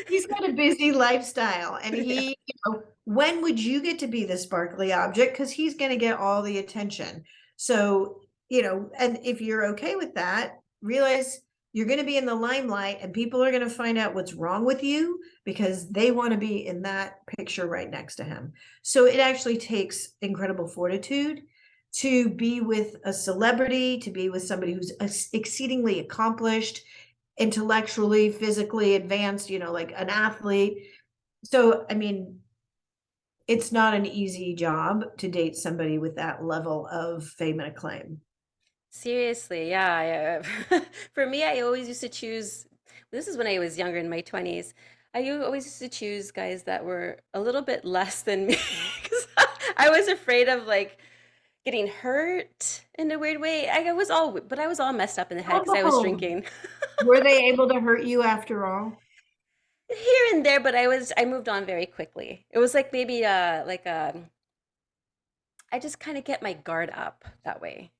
He's got a busy lifestyle, and Yeah. when would you get to be the sparkly object? Because he's going to get all the attention. So, and if you're okay with that, realize you're going to be in the limelight and people are going to find out what's wrong with you because they want to be in that picture right next to him. So it actually takes incredible fortitude to be with a celebrity, to be with somebody who's exceedingly accomplished, intellectually, physically advanced, like an athlete. So, I mean, it's not an easy job to date somebody with that level of fame and acclaim. Seriously, yeah. For me, I always used to choose, this is when I was younger in my 20s. Always used to choose guys that were a little bit less than me because I was afraid of like getting hurt in a weird way. But I was all messed up in the head because I was Oh, drinking were they able to hurt you after all? here and there, but I moved on very quickly. It was like maybe I just kind of get my guard up that way.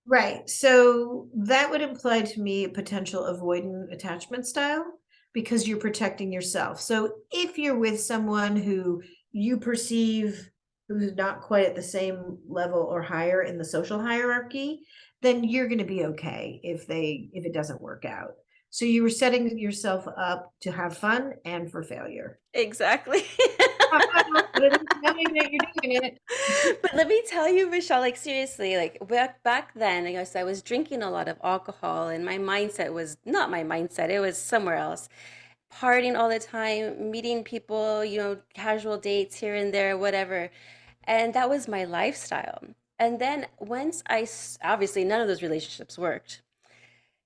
Right. So that would imply to me a potential avoidant attachment style because you're protecting yourself. So if you're with someone who you perceive who's not quite at the same level or higher in the social hierarchy, then you're going to be okay if it doesn't work out. So you were setting yourself up to have fun and for failure. Exactly. But it is knowing that you're doing it. But let me tell you, Michelle, like seriously, like back then, I guess I was drinking a lot of alcohol and my mindset was not my mindset, it was somewhere else. Partying all the time, meeting people, casual dates here and there, whatever. And that was my lifestyle. And then once obviously none of those relationships worked.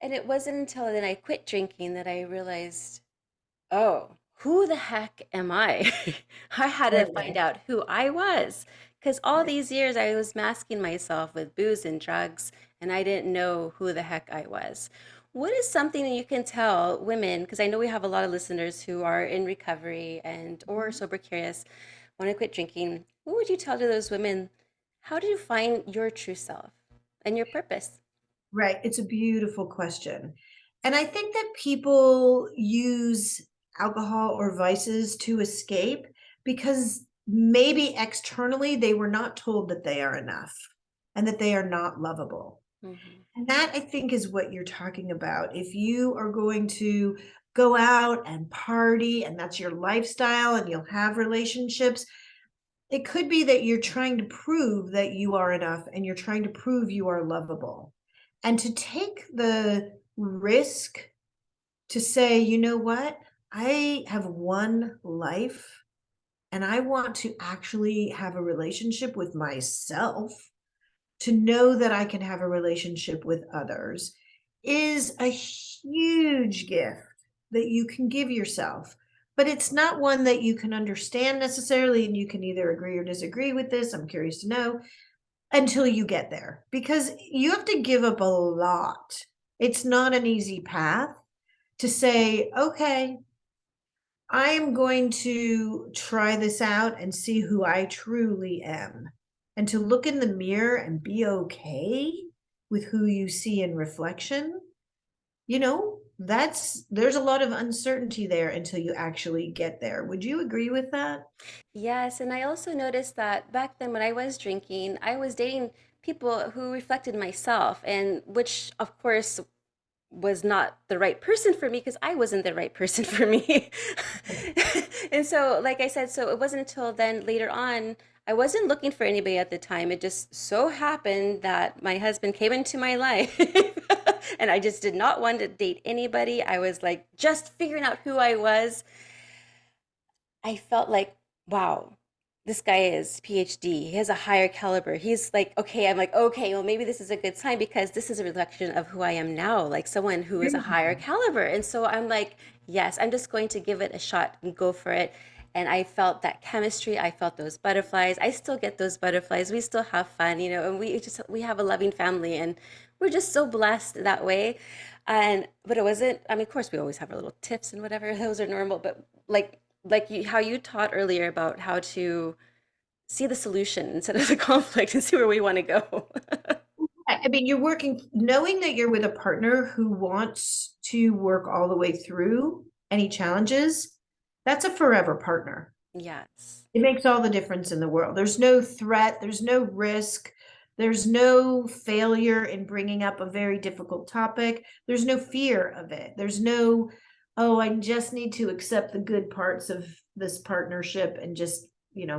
And it wasn't until then I quit drinking that I realized, oh, who the heck am I? I had to find Right. out who I was. Because all Right. these years I was masking myself with booze and drugs, and I didn't know who the heck I was. What is something that you can tell women? Because I know we have a lot of listeners who are in recovery and or sober curious, want to quit drinking. What would you tell to those women? How did you find your true self and your purpose? Right. It's a beautiful question. And I think that people use alcohol or vices to escape because maybe externally they were not told that they are enough and that they are not lovable. Hmm. And that I think is what you're talking about. If you are going to go out and party and that's your lifestyle and you'll have relationships, it could be that you're trying to prove that you are enough and you're trying to prove you are lovable. And to take the risk to say, you know what? I have one life and I want to actually have a relationship with myself to know that I can have a relationship with others is a huge gift that you can give yourself. But it's not one that you can understand necessarily, and you can either agree or disagree with this. I'm curious to know until you get there because you have to give up a lot. It's not an easy path to say, okay, I am going to try this out and see who I truly am. And to look in the mirror and be okay with who you see in reflection, there's a lot of uncertainty there until you actually get there. Would you agree with that? Yes, and I also noticed that back then when I was drinking, I was dating people who reflected myself, and which, of course, was not the right person for me because I wasn't the right person for me. And so, like I said, so it wasn't until then later on, I wasn't looking for anybody at the time. It just so happened that my husband came into my life. And I just did not want to date anybody. I was like just figuring out who I was. I felt like, wow, this guy is PhD. He has a higher caliber. He's like, okay, I'm like, okay, well, maybe this is a good sign because this is a reflection of who I am now, like someone who is a higher caliber. And so I'm like, yes, I'm just going to give it a shot and go for it. And I felt that chemistry. I felt those butterflies. I still get those butterflies. We still have fun, and we have a loving family, and we're just so blessed that way. And but it wasn't. I mean, of course, we always have our little tips and whatever. Those are normal. But how you taught earlier about how to see the solution instead of the conflict and see where we want to go. I mean, you're working, knowing that you're with a partner who wants to work all the way through any challenges, that's a forever partner. Yes. It makes all the difference in the world. There's no threat, there's no risk, there's no failure in bringing up a very difficult topic. There's no fear of it. There's no, oh, I just need to accept the good parts of this partnership and just,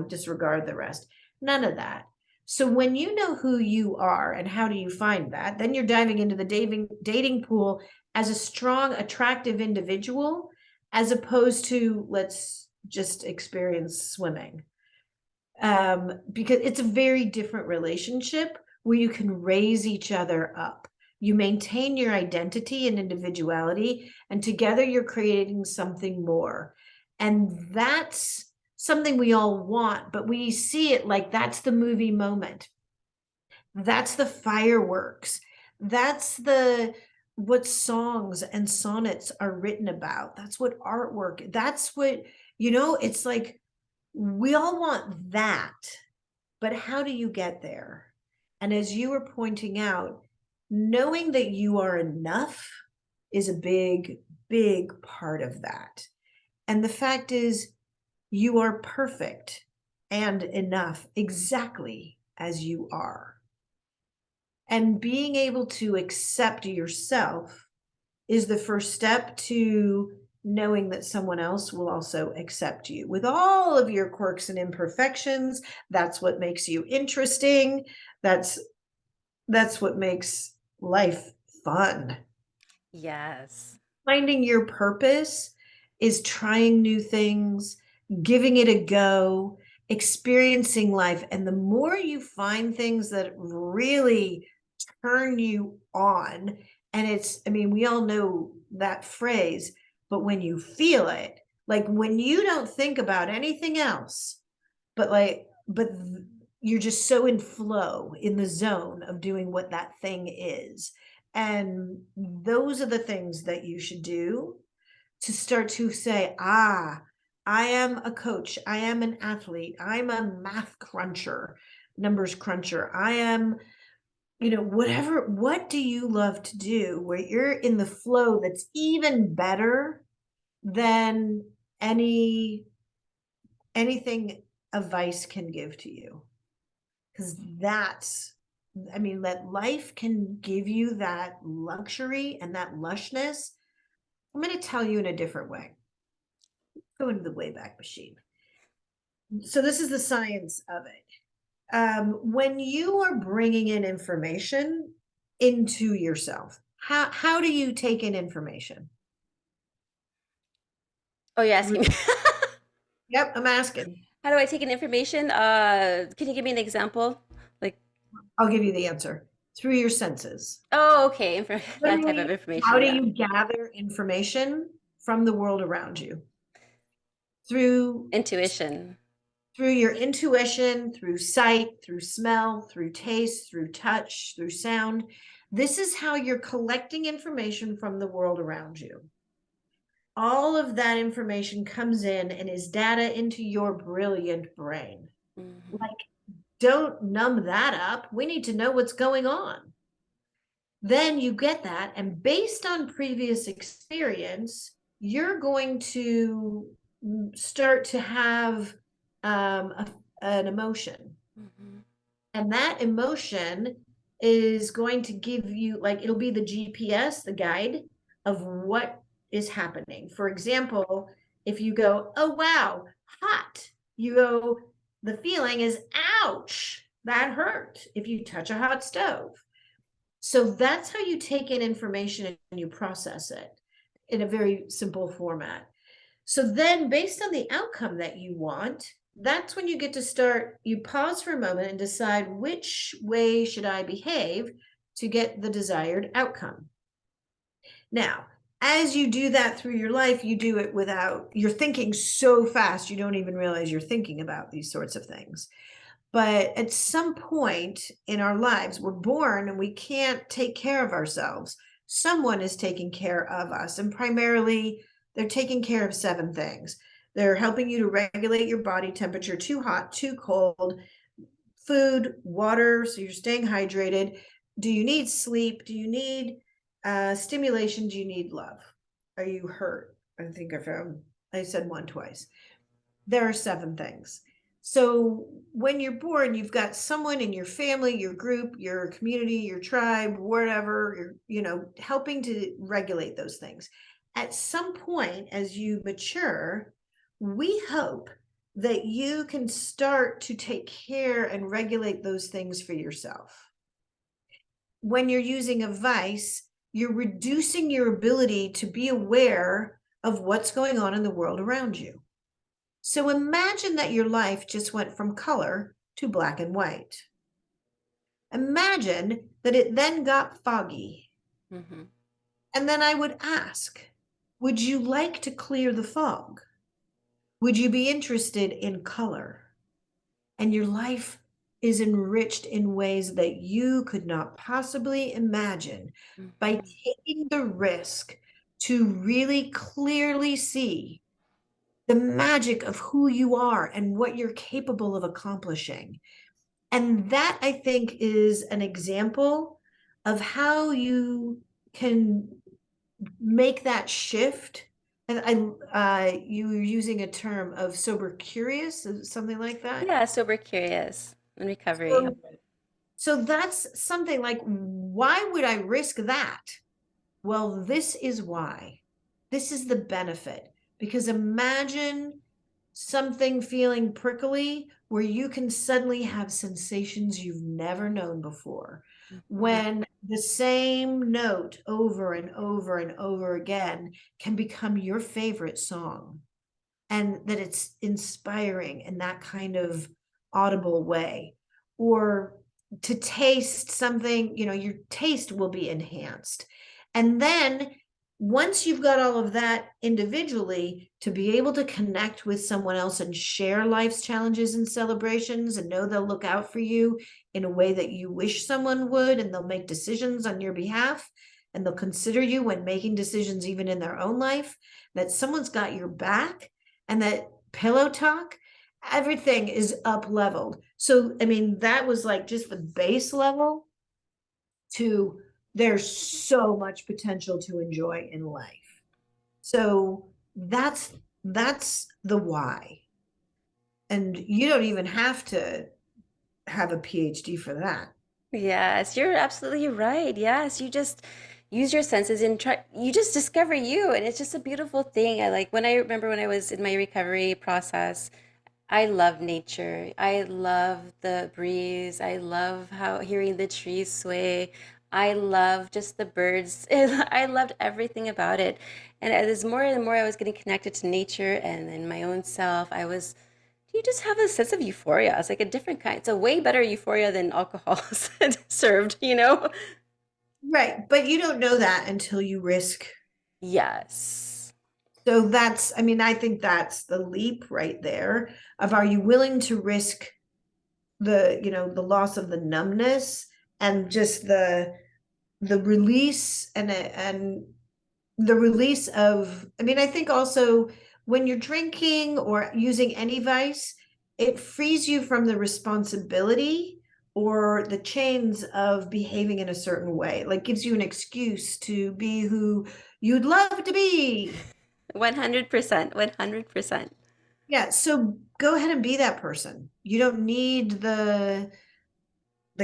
disregard the rest. None of that. So when you know who you are and how do you find that, then you're diving into the dating pool as a strong, attractive individual, as opposed to let's just experience swimming. Because it's a very different relationship where you can raise each other up. You maintain your identity and individuality, and together you're creating something more. And that's something we all want, but we see it like that's the movie moment. That's the fireworks. That's the what songs and sonnets are written about. That's what artwork. That's what, it's like we all want that, but how do you get there? And as you were pointing out, knowing that you are enough is a big, big part of that. And the fact is, you are perfect and enough exactly as you are. And being able to accept yourself is the first step to knowing that someone else will also accept you with all of your quirks and imperfections. That's what makes you interesting. That's what makes life fun. Yes. Finding your purpose is trying new things, giving it a go, experiencing life. And the more you find things that really turn you on, and I mean, we all know that phrase, but when you feel it, like when you don't think about anything else, but you're just so in flow in the zone of doing what that thing is. And those are the things that you should do to start to say, I am a coach, I am an athlete, I'm a math cruncher, numbers cruncher, I am, whatever. What do you love to do where you're in the flow that's even better than anything a vice can give to you? Because I mean, that life can give you that luxury and that lushness. I'm going to tell you in a different way. Go into the Wayback Machine. So this is the science of it. When you are bringing in information into yourself, how do you take in information? Oh, you're Through, asking me. yep, I'm asking. How do I take in information? Can you give me an example? Like, I'll give you the answer. Through your senses. oh, okay, that type of Literally, how information, do yeah. you gather information from the world around you? Through Intuition. through your intuition, through sight, through smell, through taste, through touch, through sound. This is how you're collecting information from the world around you. All of that information comes in and is data into your brilliant brain. Mhm. Like, don't numb that up. We need to know what's going on. Then you get that, and based on previous experience, you're going to start to have an emotion. Mhm. And that emotion is going to give you, like, it'll be the GPS, the guide of what is happening. For example, if you go, oh, wow, hot, you go, the feeling is, ouch, that hurt if you touch a hot stove. So that's how you take in information and you process it in a very simple format. So then, based on the outcome that you want, that's when you get to start, you pause for a moment and decide which way should I behave to get the desired outcome. Now, as you do that through your life, you do it without, you're thinking so fast, you don't even realize you're thinking about these sorts of things. But at some point in our lives, we're born and we can't take care of ourselves. Someone is taking care of us, and primarily they're taking care of 7 things. They're helping you to regulate your body temperature, too hot, too cold, food, water, so you're staying hydrated. Do you need sleep? Do you need stimulation? Do you need love? Are you hurt? I think I said one twice. There are 7 things. So when you're born, you've got someone in your family, your group, your community, your tribe, whatever, helping to regulate those things. At some point, as you mature, we hope that you can start to take care and regulate those things for yourself. When you're using a vice, you're reducing your ability to be aware of what's going on in the world around you. So imagine that your life just went from color to black and white. Imagine that it then got foggy. Mhm. And then I would ask, would you like to clear the fog? Would you be interested in color? And your life is enriched in ways that you could not possibly imagine by Mhm. taking the risk to really clearly see the magic of who you are and what you're capable of accomplishing. And that, I think, is an example of how you can make that shift. And you were using a term of sober curious, something like that. Yeah, sober curious in recovery. So, so that's something like, why would I risk that? Well, this is why. This is the benefit. Because imagine something feeling prickly where you can suddenly have sensations you've never known before. Mhm. When the same note over and over and over again can become your favorite song, and that it's inspiring in that kind of audible way. Or to taste something, your taste will be enhanced. And then once you've got all of that individually, to be able to connect with someone else and share life's challenges and celebrations and know they'll look out for you in a way that you wish someone would, and they'll make decisions on your behalf, and they'll consider you when making decisions even in their own life, that someone's got your back, and that pillow talk, everything is up leveled. So, I mean, that was like just the base level to, there's so much potential to enjoy in life. So that's the why. And you don't even have to have a PhD for that. Yes, you're absolutely right. Yes, you just use your senses and try, you just discover you, and it's just a beautiful thing. I like when I remember when I was in my recovery process, I love nature. I love the breeze. I love how hearing the trees sway. I love just the birds. I loved everything about it. And as more and more I was getting connected to nature and in my own self, you just have a sense of euphoria. It's like a different kind. It's a way better euphoria than alcohol served, you know? Right. But you don't know that until you risk. Yes. So that's, I mean, I think that's the leap right there of, are you willing to risk the loss of the numbness and just the release, and the release of, I mean, I think also when you're drinking or using any vice, it frees you from the responsibility or the chains of behaving in a certain way, like gives you an excuse to be who you'd love to be. 100%, 100%. Yeah, so go ahead and be that person. You don't need the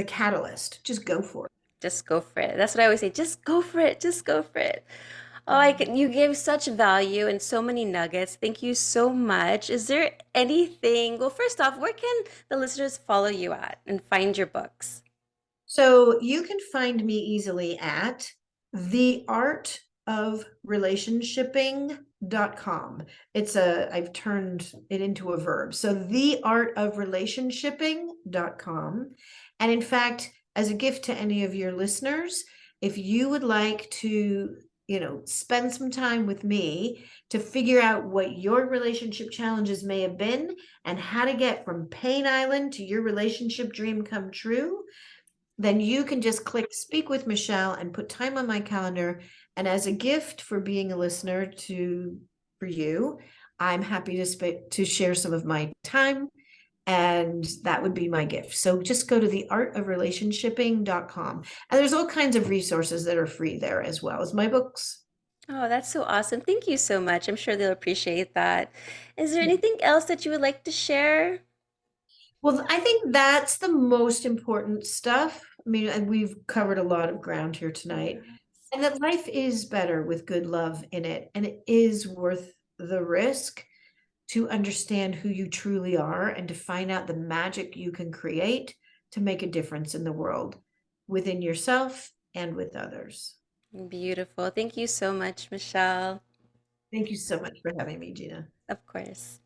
catalyst. Just go for it. Just go for it. That's what I always say. Just go for it. Just go for it. Oh, Mhm. you gave such value and so many nuggets. Thank you so much. Is there anything, well, first off, where can the listeners follow you at and find your books? So you can find me easily at theartofrelationshipping.com. I've turned it into a verb. So theartofrelationshipping.com. And in fact, as a gift to any of your listeners, if you would like to, spend some time with me to figure out what your relationship challenges may have been and how to get from Pain Island to your relationship dream come true, then you can just click speak with Michelle and put time on my calendar. And as a gift for being a listener for you, I'm happy to share some of my time. And that would be my gift. So just go to theartofrelationshipping.com. And there's all kinds of resources that are free there, as well as my books. Oh, that's so awesome. Thank you so much. I'm sure they'll appreciate that. Is there anything else that you would like to share? Well, I think that's the most important stuff. I mean, and we've covered a lot of ground here tonight. Yes. And that life is better with good love in it. And it is worth the risk to understand who you truly are and to find out the magic you can create to make a difference in the world within yourself and with others. Beautiful. Thank you so much, Michelle. Thank you so much for having me, Gina. Of course.